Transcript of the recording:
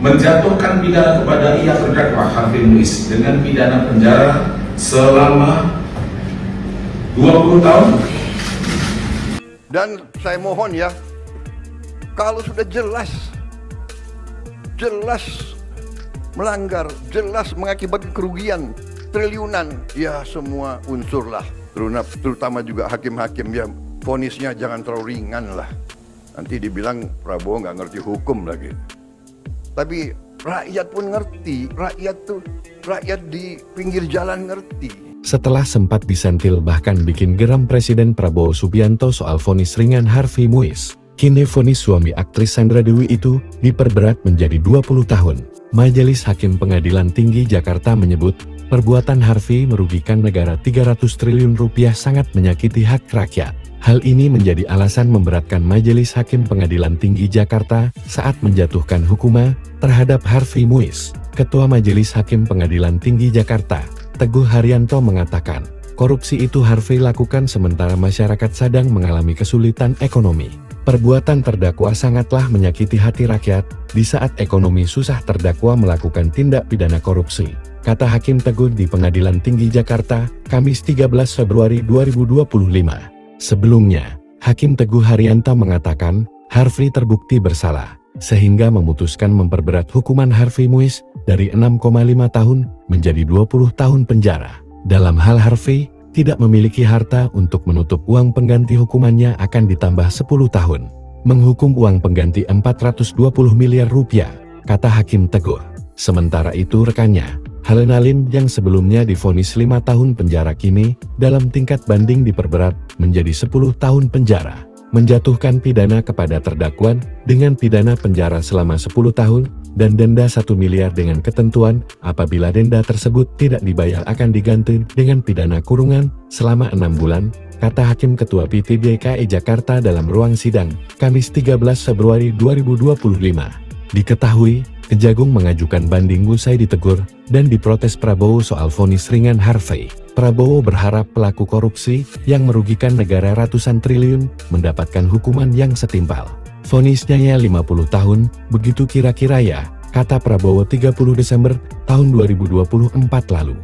menjatuhkan pidana kepada ia terdakwa Harvey Muiz dengan pidana penjara selama 20 tahun. Dan saya mohon ya, kalau sudah jelas melanggar, jelas mengakibatkan kerugian triliunan, ya semua unsurlah, terutama juga hakim-hakim ya, vonisnya jangan terlalu ringan lah. Nanti dibilang Prabowo nggak ngerti hukum lagi. Tapi rakyat pun ngerti, rakyat di pinggir jalan ngerti. Setelah sempat disentil bahkan bikin geram Presiden Prabowo Subianto soal vonis ringan Harvey Muiz, kini vonis suami aktris Sandra Dewi itu diperberat menjadi 20 tahun. Majelis Hakim Pengadilan Tinggi Jakarta menyebut, perbuatan Harvey merugikan negara 300 triliun rupiah sangat menyakiti hak rakyat. Hal ini menjadi alasan memberatkan Majelis Hakim Pengadilan Tinggi Jakarta saat menjatuhkan hukuman terhadap Harvey Muiz. Ketua Majelis Hakim Pengadilan Tinggi Jakarta, Teguh Haryanto mengatakan, korupsi itu Harvey lakukan sementara masyarakat sedang mengalami kesulitan ekonomi. Perbuatan terdakwa sangatlah menyakiti hati rakyat, di saat ekonomi susah terdakwa melakukan tindak pidana korupsi, kata Hakim Teguh di Pengadilan Tinggi Jakarta, Kamis 13 Februari 2025. Sebelumnya, Hakim Teguh Haryanto mengatakan, Harvey terbukti bersalah, sehingga memutuskan memperberat hukuman Harvey Muiz dari 6,5 tahun menjadi 20 tahun penjara. Dalam hal Harvey tidak memiliki harta untuk menutup uang pengganti hukumannya akan ditambah 10 tahun. Menghukum uang pengganti 420 miliar rupiah, kata Hakim Teguh. Sementara itu rekannya, Helena Lim yang sebelumnya divonis 5 tahun penjara kini dalam tingkat banding diperberat menjadi 10 tahun penjara. Menjatuhkan pidana kepada terdakwa dengan pidana penjara selama 10 tahun dan denda 1 miliar dengan ketentuan apabila denda tersebut tidak dibayar akan diganti dengan pidana kurungan selama 6 bulan, kata Hakim Ketua PT DKI Jakarta dalam ruang sidang, Kamis 13 Februari 2025. Diketahui, Kejagung mengajukan banding usai ditegur dan diprotes Prabowo soal vonis ringan Harvey. Prabowo berharap pelaku korupsi yang merugikan negara ratusan triliun mendapatkan hukuman yang setimpal. Vonisnya ya 50 tahun, begitu kira-kira ya, kata Prabowo 30 Desember tahun 2024 lalu.